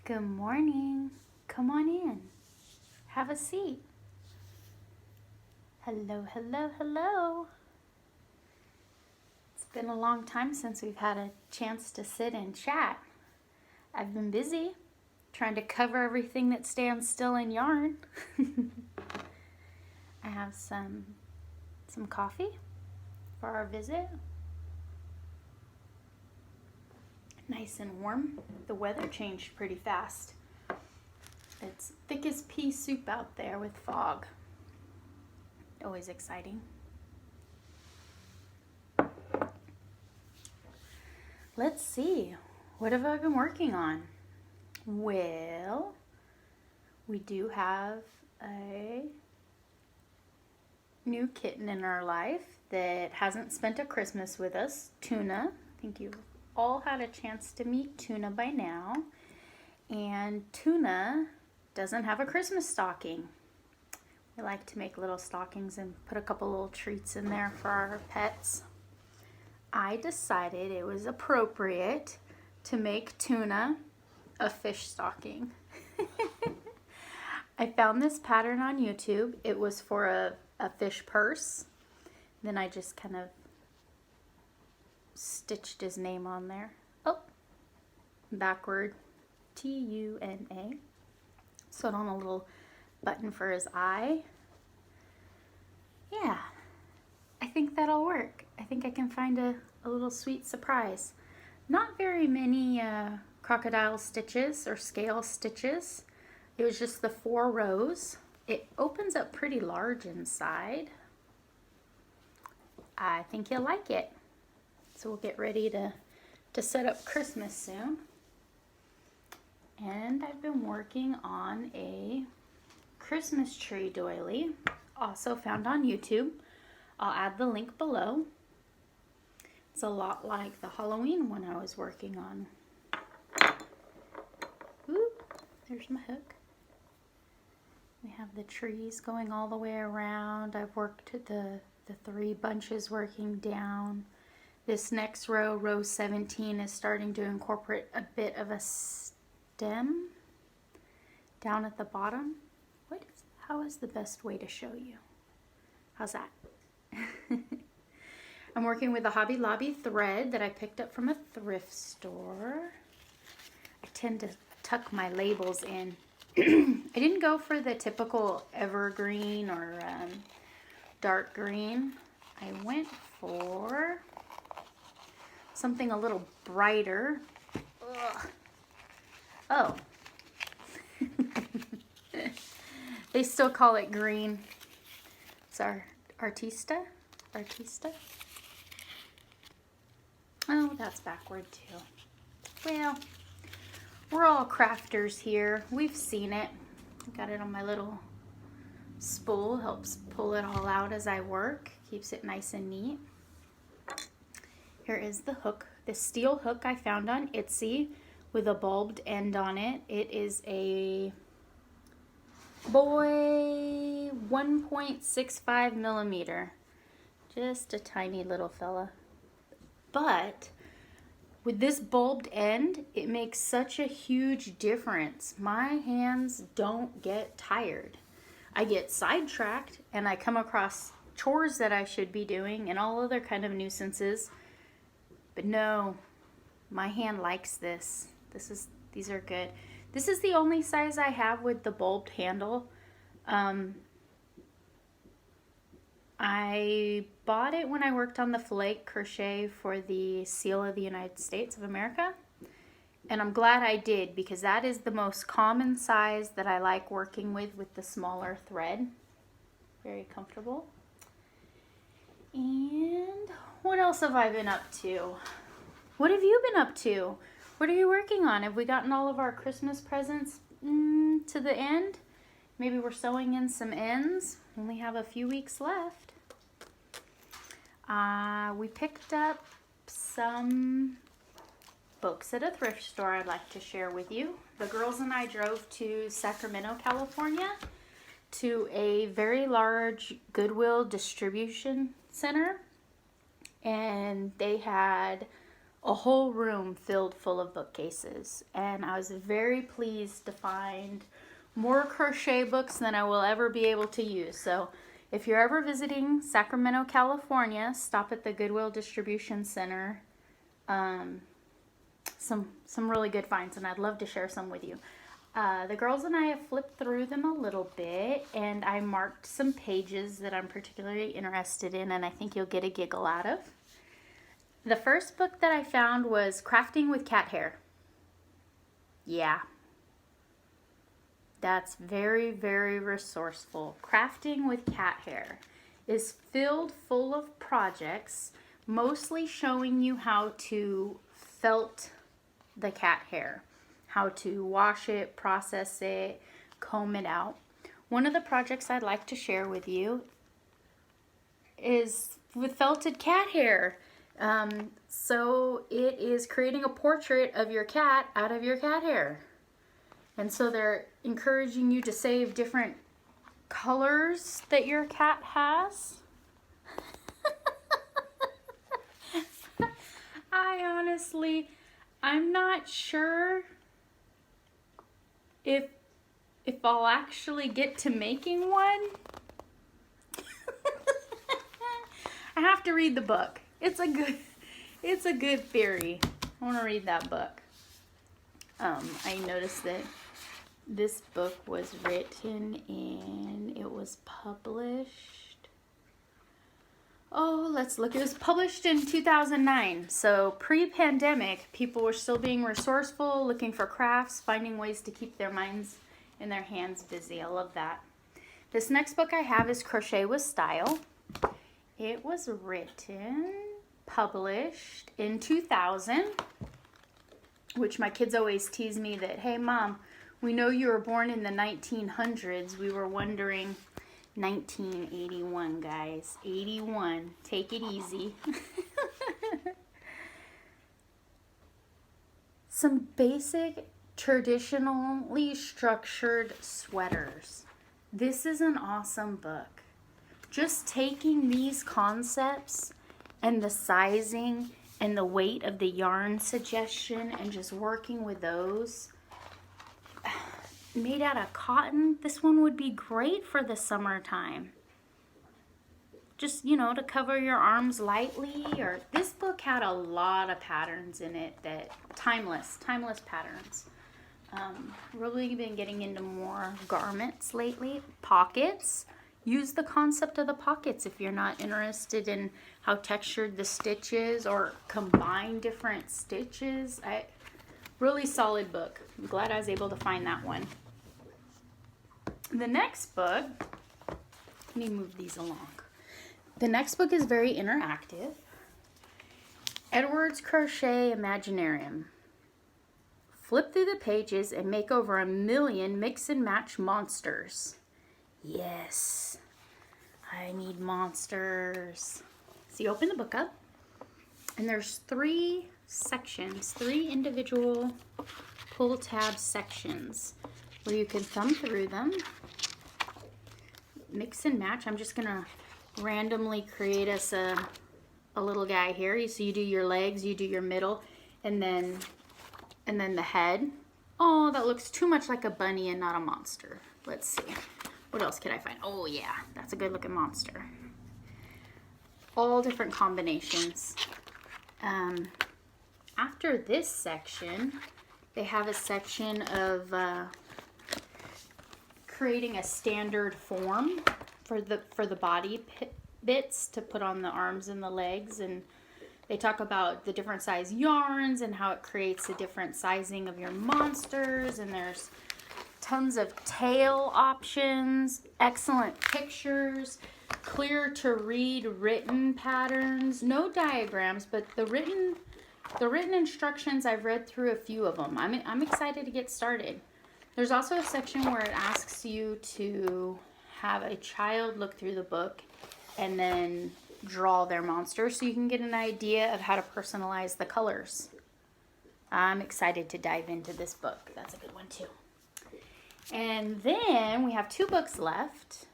Good morning. Come on in. Have a seat. Hello, hello, hello. It's been a long time since we've had a chance to sit and chat. I've been busy trying to cover everything that stands still in yarn. I have some coffee for our visit. Nice and warm. The weather changed pretty fast. It's thick as pea soup out there with fog. Always exciting. Let's see. What have I been working on? Well, we do have a new kitten in our life that hasn't spent a Christmas with us, Tuna. I think you've all had a chance to meet Tuna by now. And Tuna doesn't have a Christmas stocking. We like to make little stockings and put a couple little treats in there for our pets. I decided it was appropriate to make Tuna a fish stocking. I found this pattern on YouTube. It was for a fish purse. Then I just kind of stitched his name on there. Oh, backward, T-U-N-A. Sewed on a little button for his eye. Yeah, I think that'll work. I think I can find a little sweet surprise. Not very many crocodile stitches or scale stitches. It was just the 4 rows. It opens up pretty large inside. I think you'll like it. So we'll get ready to set up Christmas soon. And I've been working on a Christmas tree doily, also found on YouTube. I'll add the link below. It's a lot like the Halloween one I was working on. Ooh, there's my hook. We have the trees going all the way around. I've worked the 3 bunches working down. This next row, row 17, is starting to incorporate a bit of a stem down at the bottom. How is the best way to show you? How's that? I'm working with a Hobby Lobby thread that I picked up from a thrift store. I tend to tuck my labels in. I didn't go for the typical evergreen or dark green. I went for something a little brighter. Ugh. Oh. They still call it green. It's our Artista. Oh, that's backward too. Well, we're all crafters here. We've seen it. Got it on my little spool. Helps pull it all out as I work. Keeps it nice and neat. Here is the hook. The steel hook I found on Etsy with a bulbed end on it. It is a boy 1.65 millimeter. Just a tiny little fella. But with this bulbed end, it makes such a huge difference. My hands don't get tired. I get sidetracked and I come across chores that I should be doing and all other kind of nuisances. But no, my hand likes this. These are good. This is the only size I have with the bulbed handle. I bought it when I worked on the flake crochet for the seal of the United States of America. And I'm glad I did because that is the most common size that I like working with the smaller thread. Very comfortable. And what else have I been up to? What have you been up to? What are you working on? Have we gotten all of our Christmas presents to the end? Maybe we're sewing in some ends. Only have a few weeks left. We picked up some books at a thrift store I'd like to share with you. The girls and I drove to Sacramento, California to a very large Goodwill distribution center. And they had a whole room filled full of bookcases. And I was very pleased to find more crochet books than I will ever be able to use. So if you're ever visiting Sacramento, California, stop at the Goodwill Distribution Center. Some really good finds, and I'd love to share some with you. The girls and I have flipped through them a little bit, and I marked some pages that I'm particularly interested in, and I think you'll get a giggle out of. The first book that I found was Crafting with Cat Hair. Yeah. That's very, very resourceful. Crafting with Cat Hair is filled full of projects, mostly showing you how to felt the cat hair, how to wash it, process it, comb it out. One of the projects I'd like to share with you is with felted cat hair. So it is creating a portrait of your cat out of your cat hair. And so they're encouraging you to save different colors that your cat has. I'm not sure if I'll actually get to making one. I have to read the book. It's a good theory. I want to read that book. I noticed that this book was written and it was published. Oh, let's look. It was published in 2009. So pre-pandemic, people were still being resourceful, looking for crafts, finding ways to keep their minds and their hands busy. I love that. This next book I have is Crochet with Style. It was written, published in 2000, which my kids always tease me that, hey, Mom, we know you were born in the 1900s. We were wondering... 1981, guys. 81. Take it easy. Some basic, traditionally structured sweaters. This is an awesome book. Just taking these concepts and the sizing and the weight of the yarn suggestion and just working with those. Made out of cotton, this one would be great for the summertime. Just, you know, to cover your arms lightly. Or this book had a lot of patterns in it that timeless patterns. Really been getting into more garments lately. Pockets. Use the concept of the pockets if you're not interested in how textured the stitch is or combine different stitches. Really solid book. I'm glad I was able to find that one. The next book, let me move these along. The next book is very interactive. Edward's Crochet Imaginarium. Flip through the pages and make over 1 million mix and match monsters. Yes, I need monsters. So you open the book up, and there's 3 sections, 3 individual pull tab sections where you can thumb through them, mix and match. I'm just gonna randomly create us a little guy here. So you do your legs, you do your middle, and then the head. Oh, that looks too much like a bunny and not a monster. Let's see. What else can I find? Oh yeah, that's a good looking monster. All different combinations. After this section, they have a section of creating a standard form for the body bits to put on the arms and the legs, and they talk about the different size yarns and how it creates a different sizing of your monsters, and there's tons of tail options, excellent pictures, clear to read written patterns, no diagrams, but the written instructions, I've read through a few of them. I'm excited to get started. There's also a section where it asks you to have a child look through the book and then draw their monster so you can get an idea of how to personalize the colors. I'm excited to dive into this book. That's a good one too. And then we have 2 books left.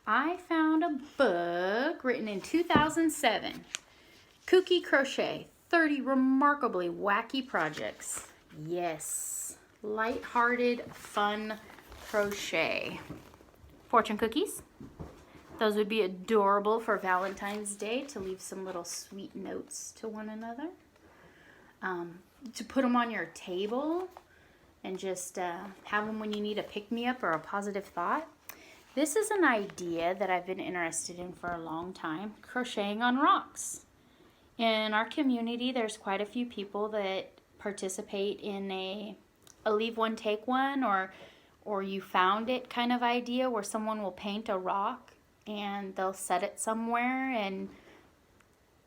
I found a book written in 2007. Kooky Crochet, 30 remarkably wacky projects. Yes, light-hearted, fun crochet. Fortune cookies. Those would be adorable for Valentine's Day to leave some little sweet notes to one another. To put them on your table and just have them when you need a pick-me-up or a positive thought. This is an idea that I've been interested in for a long time, crocheting on rocks. In our community, there's quite a few people that participate in a leave one, take one, or you found it kind of idea where someone will paint a rock and they'll set it somewhere and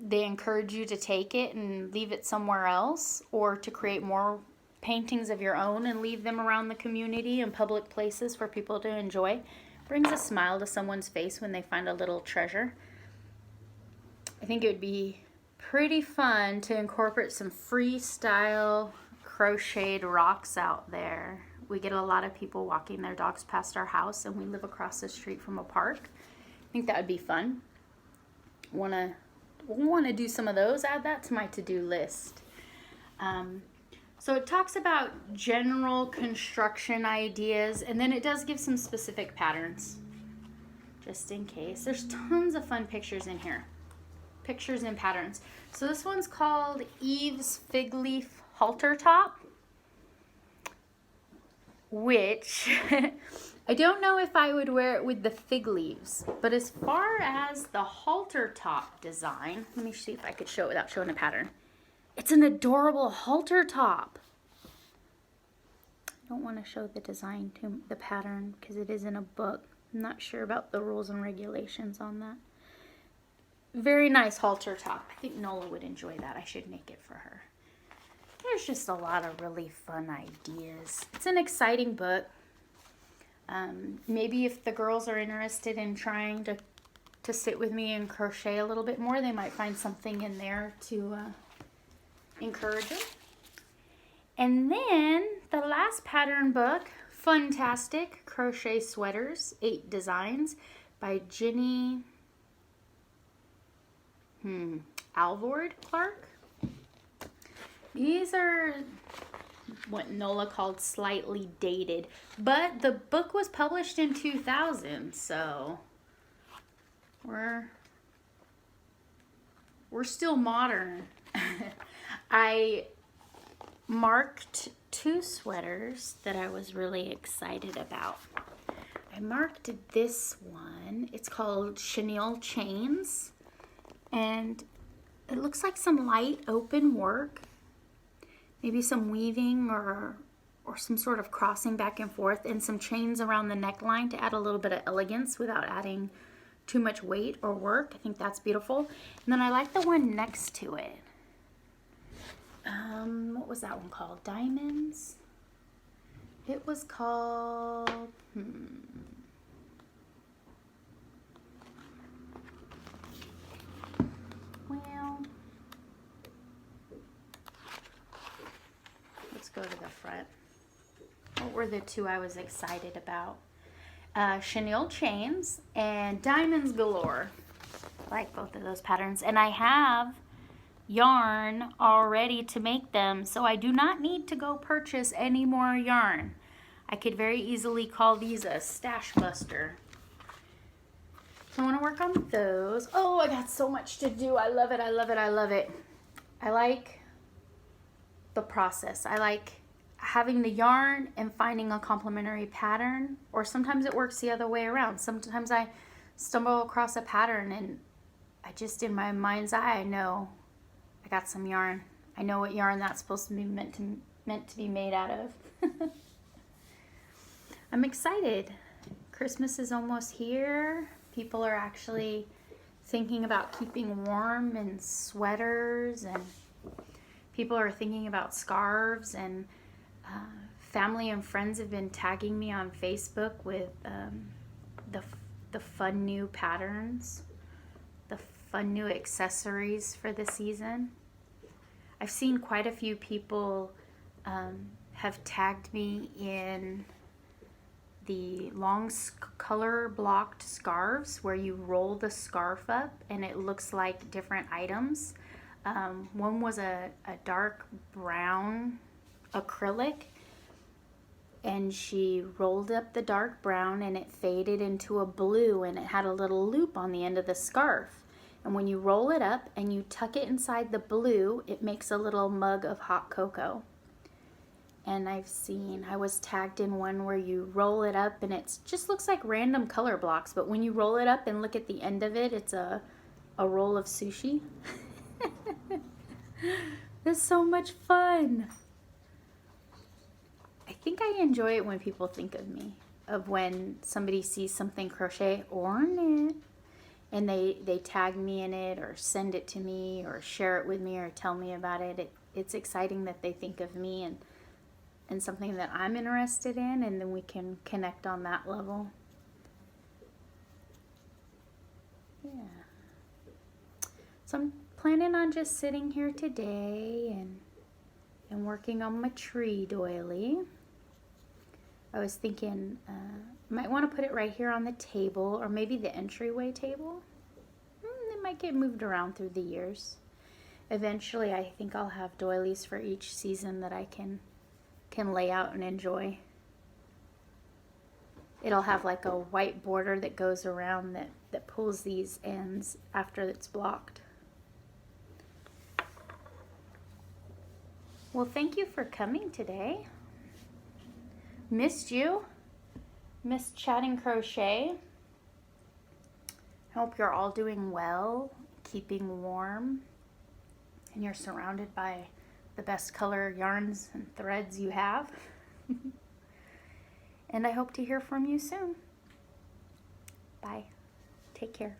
they encourage you to take it and leave it somewhere else, or to create more paintings of your own and leave them around the community and public places for people to enjoy. Brings a smile to someone's face when they find a little treasure. I think it would be pretty fun to incorporate some freestyle crocheted rocks out there. We get a lot of people walking their dogs past our house, and we live across the street from a park. I think that would be fun. Want to do some of those. Add that to my to-do list. So it talks about general construction ideas, and then it does give some specific patterns, just in case. There's tons of fun pictures in here. Pictures and patterns. So this one's called Eve's Fig Leaf Halter Top, which I don't know if I would wear it with the fig leaves, but as far as the halter top design, let me see if I could show it without showing a pattern. It's an adorable halter top. I don't want to show the design to the pattern because it is in a book. I'm not sure about the rules and regulations on that. Very nice halter top. I think Nola would enjoy that. I should make it for her. There's just a lot of really fun ideas. It's an exciting book. Maybe if the girls are interested in trying to sit with me and crochet a little bit more, they might find something in there to encourage them. And then the last pattern book, Funtastic Crochet Sweaters, 8 Designs by Ginny Alvord-Clark. These are what Nola called slightly dated, but the book was published in 2000, so we're still modern. I marked 2 sweaters that I was really excited about. I marked this one. It's called Chenille Chains, and it looks like some light open work. Maybe some weaving or some sort of crossing back and forth, and some chains around the neckline to add a little bit of elegance without adding too much weight or work. I think that's beautiful. And then I like the one next to it. What was that one called? Diamonds? It was called... Well... Let's go to the front. What were the 2 I was excited about? Chenille Chains and Diamonds Galore. I like both of those patterns. And I have yarn all ready to make them, so I do not need to go purchase any more yarn. I could very easily call these a stash buster. So I want to work on those. Oh, I got so much to do. I love it. I love it. I love it. I like the process. I like having the yarn and finding a complementary pattern, or sometimes it works the other way around. Sometimes I stumble across a pattern and I just, in my mind's eye, I know I got some yarn. I know what yarn that's supposed to be meant to be made out of. I'm excited. Christmas is almost here. People are actually thinking about keeping warm in sweaters, and people are thinking about scarves, and family and friends have been tagging me on Facebook with the fun new patterns, the fun new accessories for the season. I've seen quite a few people have tagged me in the long color blocked scarves where you roll the scarf up and it looks like different items. One was a dark brown acrylic, and she rolled up the dark brown and it faded into a blue, and it had a little loop on the end of the scarf. And when you roll it up and you tuck it inside the blue, it makes a little mug of hot cocoa. And I was tagged in one where you roll it up and it just looks like random color blocks, but when you roll it up and look at the end of it, it's a roll of sushi. It's so much fun. I think I enjoy it when people think of me, of when somebody sees something crochet or knit and they tag me in it or send it to me or share it with me or tell me about it. It's exciting that they think of me and something that I'm interested in, and then we can connect on that level. Yeah. So I'm planning on just sitting here today and working on my tree doily. I was thinking might want to put it right here on the table, or maybe the entryway table. It might get moved around through the years. Eventually I think I'll have doilies for each season that I can lay out and enjoy. It'll have like a white border that goes around that pulls these ends after it's blocked. Well, thank you for coming today. Missed you. Missed chatting crochet. Hope you're all doing well, keeping warm, and you're surrounded by the best color yarns and threads you have. And I hope to hear from you soon. Bye. Take care.